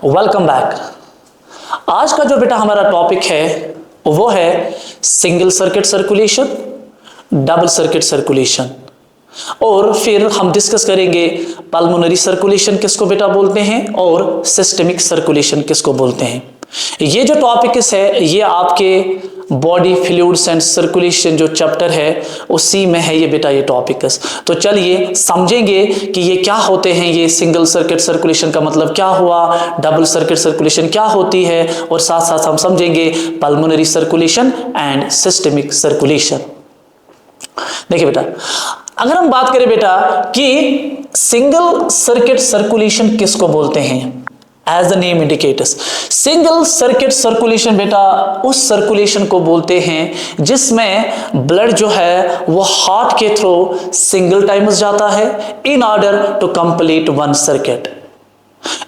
Welcome back. आज का जो बेटा हमारा टॉपिक है वो है single circuit circulation, double circuit circulation, और फिर हम डिस्कस करेंगे पल्मोनरी सर्कुलेशन किसको बेटा बोलते हैं और सिस्टमिक सर्कुलेशन किसको बोलते हैं। ये जो टॉपिक है ये आपके बॉडी फ्लूइड्स एंड सर्कुलेशन जो चैप्टर है उसी में है ये बेटा ये टॉपिक। तो चलिए समझेंगे कि ये क्या होते हैं, ये सिंगल सर्किट सर्कुलेशन का मतलब क्या हुआ, डबल सर्किट सर्कुलेशन क्या होती है, और साथ साथ हम समझेंगे pulmonary circulation and systemic circulation. देखिए बेटा, अगर हम बात करें बेटा कि सिंगल सर्किट सर्कुलेशन किसको बोलते हैं, as the name indicates, single circuit circulation बेटा उस सर्कुलेशन को बोलते हैं जिसमें ब्लड जो है वो हार्ट के थ्रू सिंगल टाइम्स जाता है in order to complete one circuit.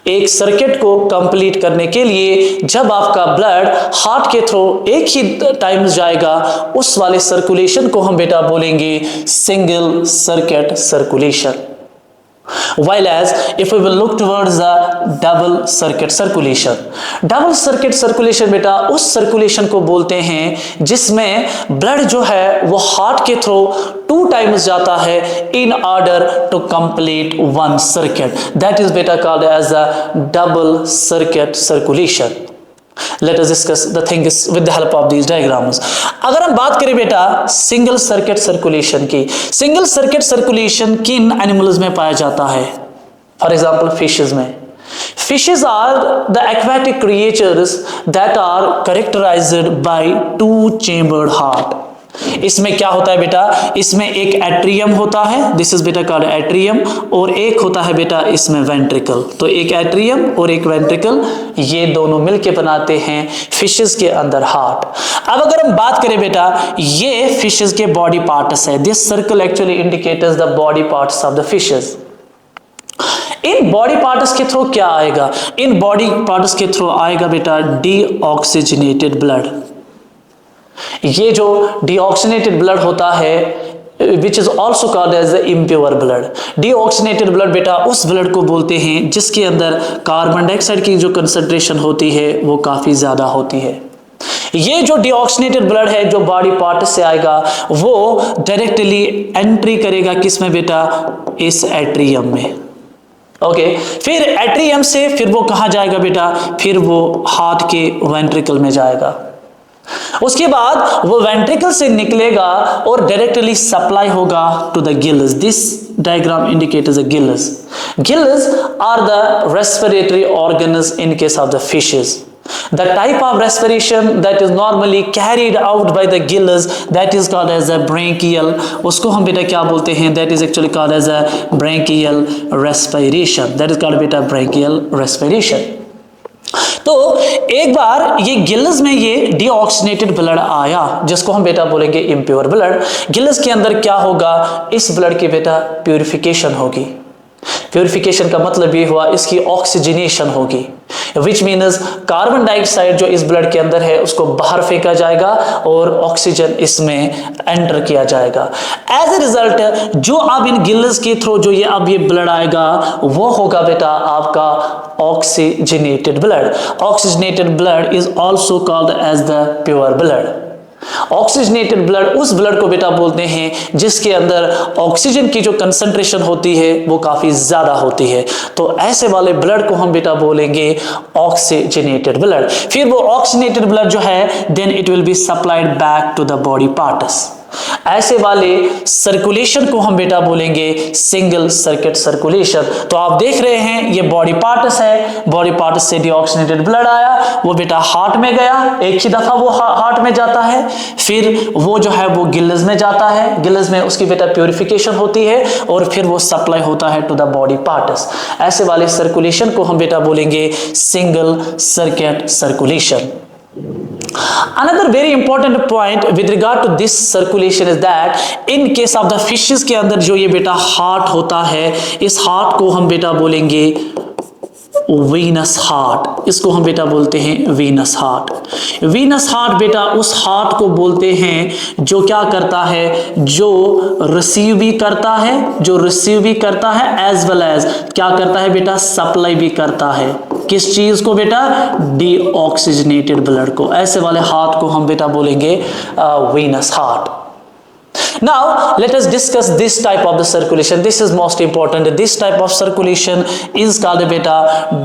एक सर्किट को कंप्लीट करने के लिए जब आपका ब्लड हार्ट के थ्रू एक ही टाइम्स जाएगा उस वाले सर्कुलेशन को हम बेटा बोलेंगे single circuit circulation. While as if we will look towards the double circuit circulation, double circuit circulation बेटा उस सर्कुलेशन को बोलते हैं जिसमें ब्लड जो है वो हार्ट के थ्रू 2 टाइम्स जाता है in order to complete one circuit, that is बेटा called as the double circuit circulation. Let us discuss the things with the help of these diagrams. अगर हम बात करें बेटा सिंगल सर्किट सर्कुलेशन की, सिंगल सर्किट सर्कुलेशन किन animals में पाया जाता है? फॉर एग्जाम्पल फिशेज में। Fishes are the aquatic creatures that are characterized by two-chambered heart. इसमें क्या होता है बेटा, इसमें एक एट्रियम होता है, दिस इज बेटा कॉल्ड एट्रियम, और एक होता है बेटा इसमें वेंट्रिकल। तो एक एट्रियम और एक वेंट्रिकल ये दोनों मिलके बनाते हैं फिशेस के अंदर हार्ट। अब अगर हम बात करें बेटा ये फिशेस के बॉडी पार्ट्स है, this circle actually indicates the body parts of the fishes. In body parts के थ्रू क्या आएगा, इन बॉडी पार्ट्स के थ्रू आएगा बेटा डीऑक्सीजनेटेड ब्लड। ये जो डीऑक्सीजनेटेड ब्लड होता है which is also called as the impure blood. Deoxygenated blood बेटा उस ब्लड को बोलते हैं जिसके अंदर कार्बन डाइऑक्साइड की जो कंसंट्रेशन होती है वो काफी ज्यादा होती है। ये जो डीऑक्सीजनेटेड ब्लड है जो बॉडी पार्ट से आएगा वो डायरेक्टली एंट्री करेगा किसमें बेटा, इस एट्रियम में। ओके, फिर एट्रियम से फिर वो कहाँ जाएगा बेटा, फिर वो हार्ट के वेंट्रिकल में जाएगा। उसके बाद वो वेंट्रिकल से निकलेगा और डायरेक्टली सप्लाई होगा to the gills. This diagram indicates the gills. Gills are the respiratory organs in case of the fishes. The type of respiration that is normally carried out by the gills that is called as a branchial, उसको हम बेटा क्या बोलते हैं, that is actually called as a branchial respiration, that is called बेटा branchial respiration। तो एक बार ये गिल्स में ये डीऑक्सीजनेटेड ब्लड आया जिसको हम बेटा बोलेंगे इम्प्योर ब्लड। गिल्स के अंदर क्या होगा, इस ब्लड की बेटा प्यूरिफिकेशन होगी। प्यूरिफिकेशन का मतलब ये हुआ इसकी ऑक्सीजनेशन होगी, विच मीन्स कार्बन डाइऑक्साइड जो इस ब्लड के अंदर है उसको बाहर फेंका जाएगा और ऑक्सीजन इसमें एंटर किया जाएगा। एज ए रिजल्ट जो अब इन गिल्स के थ्रू जो ये अब ये ब्लड आएगा वो होगा बेटा आपका oxygenated blood. Oxygenated blood is also called as the pure blood. Oxygenated blood उस ब्लड को बेटा बोलते हैं जिसके अंदर ऑक्सीजन की जो कंसंट्रेशन होती है वो काफी ज्यादा होती है। तो ऐसे वाले ब्लड को हम बेटा बोलेंगे ऑक्सीजनेटेड ब्लड। फिर वो ऑक्सीजनेटेड ब्लड जो है then it will be supplied back to the body parts. ऐसे वाले सर्कुलेशन को हम बेटा बोलेंगे सिंगल सर्किट सर्कुलेशन। तो आप देख रहे हैं ये बॉडी पार्ट्स है, बॉडी पार्ट्स से डीऑक्सीजनेटेड ब्लड आया, वो बेटा हार्ट में गया, एक ही दफा वो हार्ट में जाता है, फिर वो जो है वो गिल्स में जाता है, गिल्स में उसकी बेटा प्यूरिफिकेशन होती है और फिर वो सप्लाई होता है टू द बॉडी पार्ट्स। ऐसे वाले सर्कुलेशन को हम बेटा बोलेंगे single circuit circulation. Another very important point with regard to this circulation is that in case of the fishes के अंदर जो ये बेटा हार्ट होता है, इस हार्ट को हम बेटा बोलेंगे वीनस हार्ट। इसको हम बेटा बोलते हैं वीनस हार्ट। वीनस हार्ट बेटा उस हार्ट को बोलते हैं जो क्या करता है, जो रिसीव भी करता है, जो रिसीव भी करता है एज वेल एज क्या करता है बेटा, सप्लाई भी करता है। किस चीज को बेटा? डीऑक्सीजनेटेड ब्लड को। ऐसे वाले हार्ट को हम बेटा बोलेंगे venous heart. Now let us discuss this type of the circulation. This is most important. This type of circulation is called beta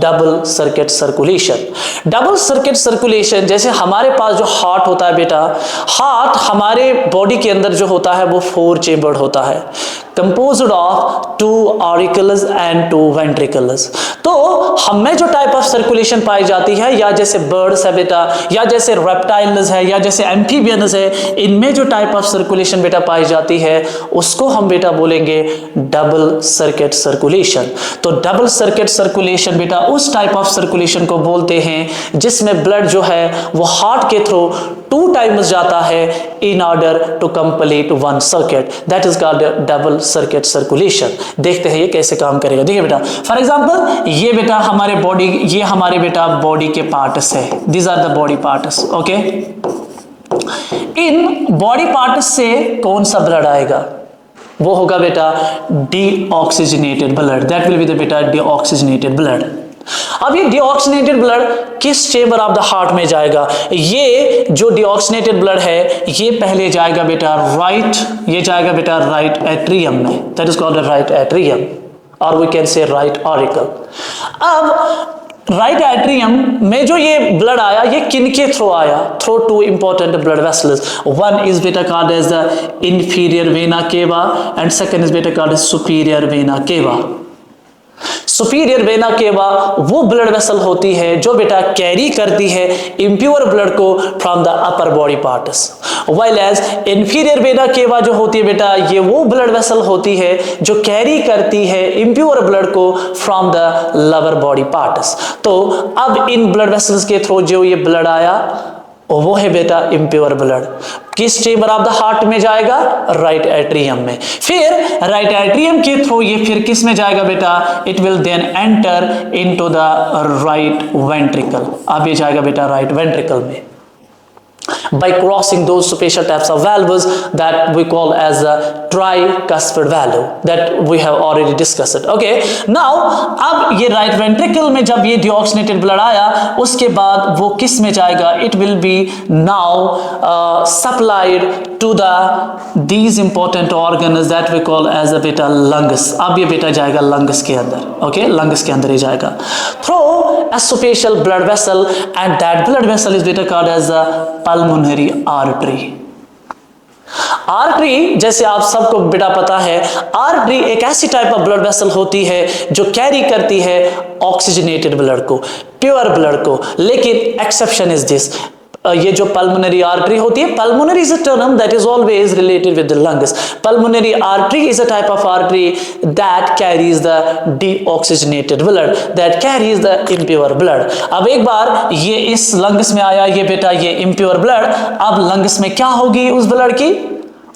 double circuit circulation. Double circuit circulation, जैसे हमारे पास जो हार्ट होता है बेटा, हार्ट हमारे बॉडी के अंदर जो होता है वो 4 चेम्बर्ड होता है, composed of 2 auricles and 2 ventricles। तो हमें जो टाइप ऑफ सर्कुलेशन पाई जाती है, या जैसे बर्ड्स है बेटा, या जैसे रेप्टाइल्स है, या जैसे एम्फीबियंस है, इनमें जो टाइप ऑफ सर्कुलेशन बेटा पाई जाती है उसको हम बेटा बोलेंगे डबल सर्किट सर्कुलेशन। तो डबल सर्किट सर्कुलेशन बेटा उस टाइप ऑफ सर्कुलेशन को बोलते हैं जिसमें ब्लड जो है वो हार्ट के थ्रू 2 टाइम्स जाता है in order to complete 1 circuit, that is called double circuit circulation. देखते हैं ये कैसे काम करेगा। देखिए बेटा, फॉर एग्जांपल ये बेटा हमारे बॉडी, ये हमारे बेटा बॉडी के पार्ट्स है, these are the body parts, okay. इन बॉडी पार्ट्स से कौन सा ब्लड आएगा? वो होगा बेटा deoxygenated blood, that will be the बेटा डीऑक्सीजनेटेड ब्लड। अब ये डीऑक्सीजनेटेड ब्लड किस चेंबर ऑफ द हार्ट में जाएगा? ये जो डीऑक्सीजनेटेड ब्लड है ये पहले जाएगा बेटा राइट, ये जाएगा बेटा राइट एट्रियम में, that is called right atrium, और we can say right auricle. अब राइट एट्रियम में जो ये ब्लड आया ये किन के थ्रू आया? Through 2 important blood vessels, one is बेटा called as the inferior vena cava and second is बेटा called as superior vena cava. Superior vena cava वो ब्लड वेसल होती है जो बेटा कैरी करती है इम्प्योर ब्लड को from the upper body parts, while as inferior vena cava जो होती है बेटा ये वो ब्लड वेसल होती है जो कैरी करती है इम्प्योर ब्लड को from the lower body parts. तो अब इन ब्लड वेसल्स के थ्रू जो ये ब्लड आया वो है बेटा इम्प्योर ब्लड, किस चेंबर ऑफ द हार्ट में जाएगा? राइट एट्रियम में। फिर राइट एट्रियम के थ्रू ये फिर किस में जाएगा बेटा? It will then enter into the right ventricle. अब ये जाएगा बेटा राइट वेंट्रिकल में by crossing those special types of valves that we call as a tricuspid valve that we have already discussed it, okay। now अब ये right ventricle में जब ये deoxygenated blood आया उसके बाद वो किस में जाएगा? it will be now supplied to the these important organs that we call as a beta lungs। अब ये बेटा जाएगा lungs के अंदर, okay, lungs के अंदर ही जाएगा through a special blood vessel and that blood vessel is beta called as a pulmonary artery। Artery जैसे आप सबको बेटा पता है, आर्टरी एक ऐसी टाइप ऑफ ब्लड वेसल होती है जो कैरी करती है ऑक्सीजनेटेड ब्लड को, प्योर ब्लड को, लेकिन एक्सेप्शन इज दिस, ये जो पल्मोनरी आर्टरी होती है, pulmonary is a term that is always related with the lungs. Pulmonary artery is a type of artery that carries the deoxygenated blood, that carries the impure blood. अब एक बार ये इस lungs में आया ये बेटा ये इम्प्योर ब्लड, अब लंग्स में क्या होगी उस ब्लड की?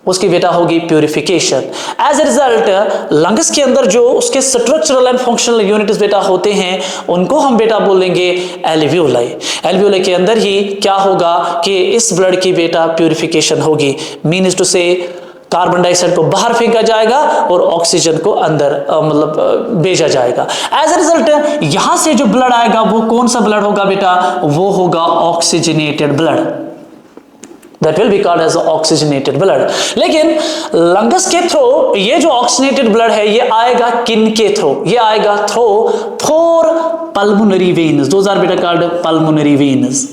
उसकी बेटा होगी purification. As a result lungs के अंदर जो उसके स्ट्रक्चरल एंड फंक्शनल यूनिट्स बेटा होते हैं उनको हम बेटा बोलेंगे एल्वियोलाई। एल्वियोलाई के अंदर ही क्या होगा कि इस ब्लड की बेटा प्यूरिफिकेशन होगी, मीन्स टू से कार्बन डाइऑक्साइड को बाहर फेंका जाएगा और ऑक्सीजन को अंदर मतलब भेजा जाएगा। एज ए रिजल्ट यहां से जो ब्लड आएगा वो कौन सा ब्लड होगा बेटा? वो होगा oxygenated blood, that will be called as oxygenated blood। लेकिन लंग्स के थ्रू ये जो ऑक्सीजनेटेड ब्लड है ये आएगा किन के थ्रू? ये आएगा through 4 pulmonary veins, those are beta called pulmonary veins।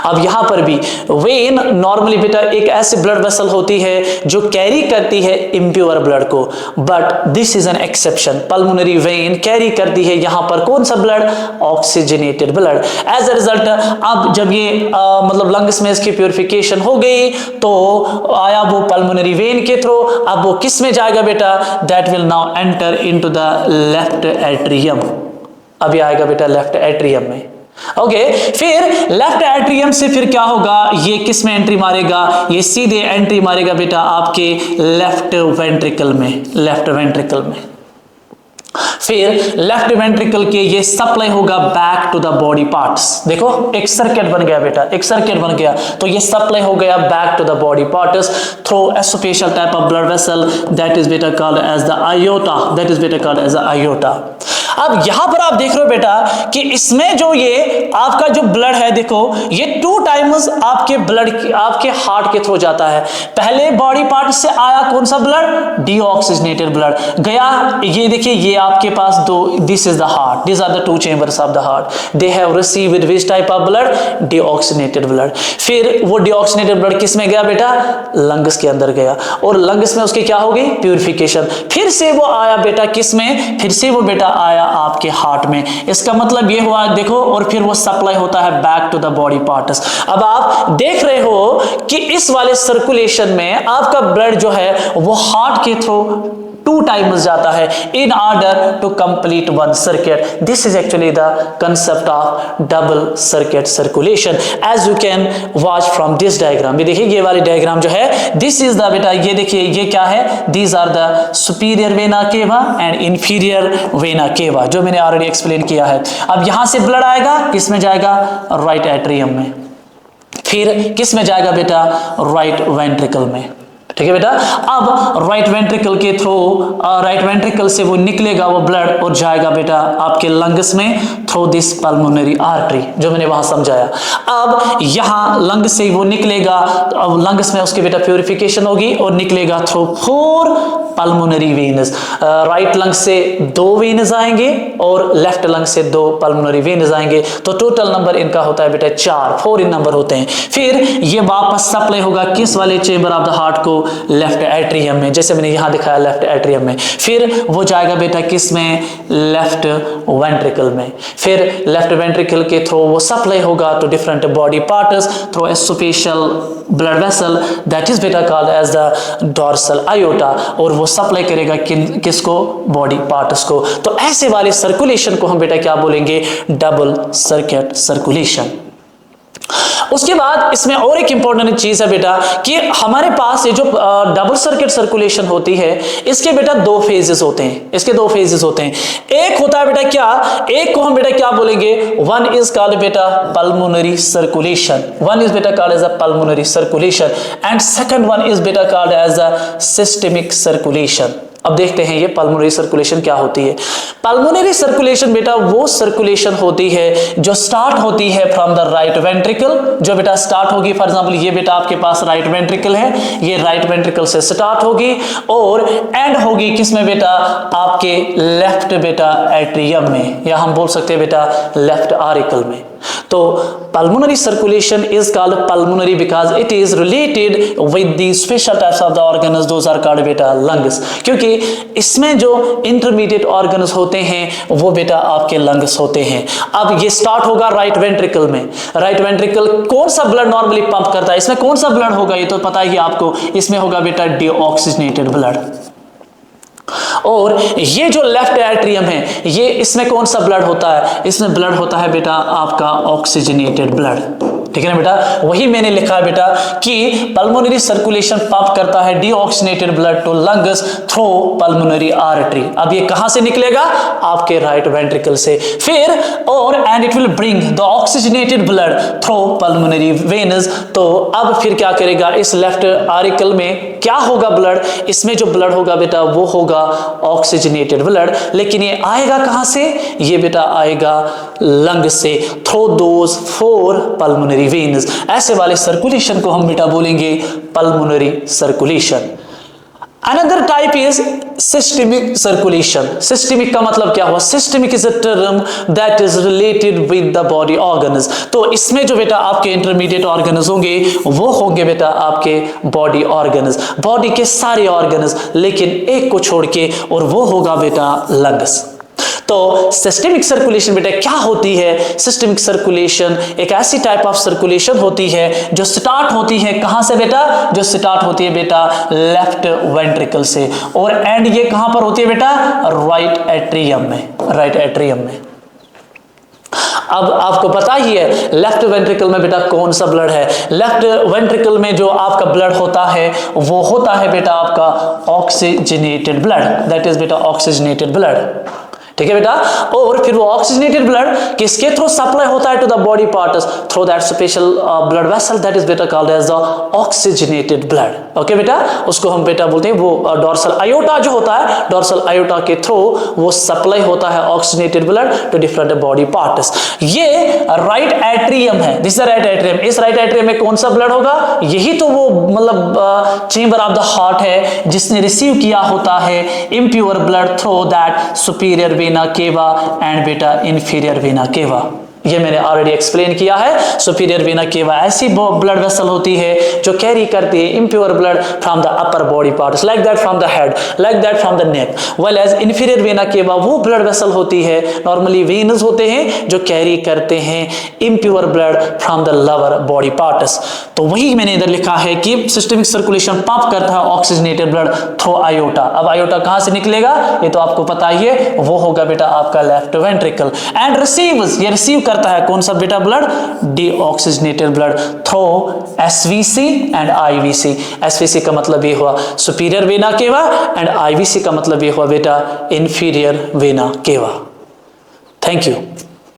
अब यहां पर भी वेन नॉर्मली बेटा एक ऐसी ब्लड वेसल होती है जो कैरी करती है इम्प्योर ब्लड को, but this is an exception. Pulmonary vein carry करती है यहां पर कौन सा blood? Oxygenated blood. As a result अब जब ये मतलब लंग्स में इसकी प्योरिफिकेशन हो गई तो आया वो पल्मोनरी वेन के थ्रू, अब वो किस में जाएगा बेटा? That will now enter into the left atrium. अभी आएगा बेटा लेफ्ट एट्रियम में, ओके। फिर लेफ्ट एट्रियम से फिर क्या होगा? ये किस में एंट्री मारेगा? ये सीधे एंट्री मारेगा बेटा आपके लेफ्ट वेंट्रिकल में, लेफ्ट वेंट्रिकल में। फिर लेफ्ट वेंट्रिकल के ये सप्लाई होगा back to the body parts. देखो एक सर्किट बन गया बेटा, एक सर्किट बन गया, तो ये सप्लाई हो गया back to the body parts through a special type of blood vessel that is बेटा called as the aorta, that is बेटा कॉल्ड एज द आयोटा। अब यहां पर आप देख रहे हो बेटा कि इसमें जो ये आपका जो ब्लड है, देखो ये 2 टाइम्स आपके ब्लड आपके हार्ट के थ्रू जाता है। पहले बॉडी पार्ट से आया कौन सा ब्लड, डीऑक्सीजनेटेड ब्लड गया, ये देखिए ये आपके पास दो, this is the heart, this are the 2 chambers of the heart, they have received which type of blood, deoxygenated blood. फिर वो डीऑक्सीजनेटेड ब्लड किस में गया बेटा, लंग्स के अंदर गया, और लंग्स में उसकी क्या हो गई, प्यूरिफिकेशन। फिर से वो आया बेटा किस में, फिर से वो बेटा आया आपके हार्ट में। इसका मतलब ये हुआ देखो, और फिर वो सप्लाई होता है back to the body parts. अब आप देख रहे हो कि इस वाले सर्कुलेशन में आपका ब्लड जो है वो हार्ट के थ्रू 2 टाइम्स जाता है in order to complete 1 circuit. This is actually the concept of double circuit circulation, as you can watch from this diagram. ये देखिए ये वाली डायग्राम जो है, this is the बेटा, ये देखिए ये क्या है, these are the superior vena cava and inferior vena cava, जो मैंने ऑलरेडी एक्सप्लेन किया है। अब यहां से ब्लड आएगा, किस में जाएगा, राइट एट्रियम में, फिर किस में जाएगा बेटा, राइट वेंट्रिकल में। ठीक है बेटा। अब राइट वेंट्रिकल के थ्रू, राइट वेंट्रिकल से वो निकलेगा वो ब्लड और जाएगा बेटा आपके लंग्स में थ्रू दिस पल्मोनरी आर्टरी, जो मैंने वहां समझाया। अब यहां लंग से वो निकलेगा, अब लंग्स में उसकी बेटा प्यूरिफिकेशन होगी और निकलेगा through 4 pulmonary veins. Right lung से 2 वेनस आएंगे और लेफ्ट लंग से 2 पल्मोनरी वेनस आएंगे, तो टोटल नंबर इनका होता है बेटा 4 इन नंबर होते हैं। फिर ये वापस सप्लाई होगा किस वाले चेंबर ऑफ द हार्ट को, लेफ्ट एट्रियम में, जैसे मैंने यहां दिखाया लेफ्ट एट्रियम में। फिर वो जाएगा बेटा किस में, लेफ्ट वेंट्रिकल में। फिर लेफ्ट वेंट्रिकल के थ्रू वो सप्लाई होगा to different body parts through a special blood vessel that is बेटा called as the dorsal aorta, और वो सप्लाई करेगा किसको, बॉडी पार्ट्स को। तो ऐसे वाले सर्कुलेशन को हम बेटा क्या बोलेंगे, डबल सर्किट सर्कुलेशन। उसके बाद इसमें और एक इंपॉर्टेंट चीज है बेटा कि हमारे पास ये जो डबल सर्किट सर्कुलेशन होती है, इसके बेटा 2 फेजेस होते हैं, इसके 2 फेजेस होते हैं। एक होता है बेटा क्या, एक को हम बेटा क्या बोलेंगे, वन इज कॉल्ड बेटा पल्मोनरी सर्कुलेशन, वन इज बेटा called as a pulmonary circulation, and second one is बेटा called as a systemic circulation. अब देखते हैं ये पल्मोनरी सर्कुलेशन क्या होती है। पल्मोनरी सर्कुलेशन बेटा वो सर्कुलेशन होती है जो स्टार्ट होती है फ्रॉम द राइट वेंट्रिकल, जो बेटा स्टार्ट होगी, फॉर एग्जांपल ये बेटा आपके पास राइट वेंट्रिकल है, ये राइट वेंट्रिकल से स्टार्ट होगी और एंड होगी किसमें बेटा, आपके लेफ्ट बेटा एट्रियम में, या हम बोल सकते हैं बेटा लेफ्ट आरिकल में। तो pulmonary circulation is called pulmonary because it is related with the special types of the organs, those are called बेटा lungs, क्योंकि इसमें जो intermediate organs होते हैं वो बेटा आपके lungs होते हैं। अब ये स्टार्ट होगा राइट वेंट्रिकल में, राइट वेंट्रिकल कौन सा ब्लड नॉर्मली पंप करता है, इसमें कौन सा ब्लड होगा, ये तो पता ही आपको, इसमें होगा बेटा डीऑक्सीजनेटेड ब्लड। और ये जो लेफ्ट एट्रियम है, ये इसमें कौन सा ब्लड होता है, इसमें ब्लड होता है बेटा आपका ऑक्सीजनेटेड ब्लड। ठीक है ना बेटा, वही मैंने लिखा है बेटा कि पल्मोनरी सर्कुलेशन पंप करता है deoxygenated blood to lungs through pulmonary artery. अब ये कहां से निकलेगा, आपके राइट वेंट्रिकल से, फिर और and it will bring the oxygenated blood through pulmonary veins. तो अब फिर क्या करेगा, इस लेफ्ट आरिकल में क्या होगा ब्लड, इसमें जो ब्लड होगा बेटा वो होगा ऑक्सीजनेटेड ब्लड, लेकिन ये आएगा कहां से, ये बेटा आएगा लंग से थ्रू दोज 4 पल्मोनरी वेन्स। ऐसे वाले सर्कुलेशन को हम बेटा बोलेंगे pulmonary circulation. Another type is systemic circulation. Systemic का मतलब क्या हुआ, systemic is a term that is related with the body organs. तो इसमें जो बेटा आपके intermediate organs होंगे वो होंगे बेटा आपके body organs, बॉडी के सारे organs, लेकिन एक को छोड़ के, और वो होगा बेटा lungs। तो सिस्टेमिक सर्कुलेशन बेटा क्या होती है, सिस्टेमिक सर्कुलेशन एक ऐसी टाइप ऑफ सर्कुलेशन होती है जो स्टार्ट होती है कहां से बेटा, जो स्टार्ट होती है बेटा लेफ्ट वेंट्रिकल से, और एंड ये कहां पर होती है बेटा, राइट एट्रियम में, राइट एट्रियम में। अब आपको पता ही है लेफ्ट वेंट्रिकल में बेटा कौन सा ब्लड है, लेफ्ट वेंट्रिकल में जो आपका ब्लड होता है वो होता है बेटा आपका ऑक्सीजनेटेड ब्लड, दैट इज बेटा ऑक्सीजनेटेड ब्लड। ठीक है बेटा। और फिर वो ऑक्सीजनेटेड ब्लड किसके थ्रू सप्लाई होता है to the body parts, through that special blood vessel that is बेटा called as the oxygenated blood. Okay बेटा, उसको हम बेटा बोलते हैं वो डोर्सल आयोटा जो होता है, डोर्सल आयोटा के थ्रू वो सप्लाई होता है oxygenated blood to different body parts. ये राइट एट्रियम है, दिस इज राइट एट्रियम। इस राइट एट्रियम में कौन सा ब्लड होगा, यही तो वो मतलब चेंबर ऑफ द हार्ट है जिसने रिसीव किया होता है impure blood through that superior vena cava and बेटा इंफीरियर वेना केवा। ये मैंने ऑलरेडी एक्सप्लेन किया है। सुपीरियर वेना केवा ऐसी ब्लड वेसल होती है जो कैरी करती है impure blood from the upper body parts, like that from the head, like that from the neck. Well as inferior vena cava वो ब्लड वेसल होती है, नॉर्मली वेनस होते हैं, जो कैरी करते हैं impure blood from the lower body parts. तो वही मैंने इधर लिखा है कि सिस्टमिक सर्कुलेशन पंप करता है ऑक्सीजनेटेड ब्लड थ्रू आयोटा। अब आयोटा कहां से निकलेगा ये तो आपको पता ही है, वो होगा बेटा आपका लेफ्ट वेंट्रिकल। एंड रिसीव्स, ये रिसीव करता है कौन सा बेटा blood, deoxygenated blood through SVC and IVC. SVC का मतलब ये हुआ superior vena cava and IVC का मतलब ये हुआ बेटा इंफीरियर वेना केवा। Thank you.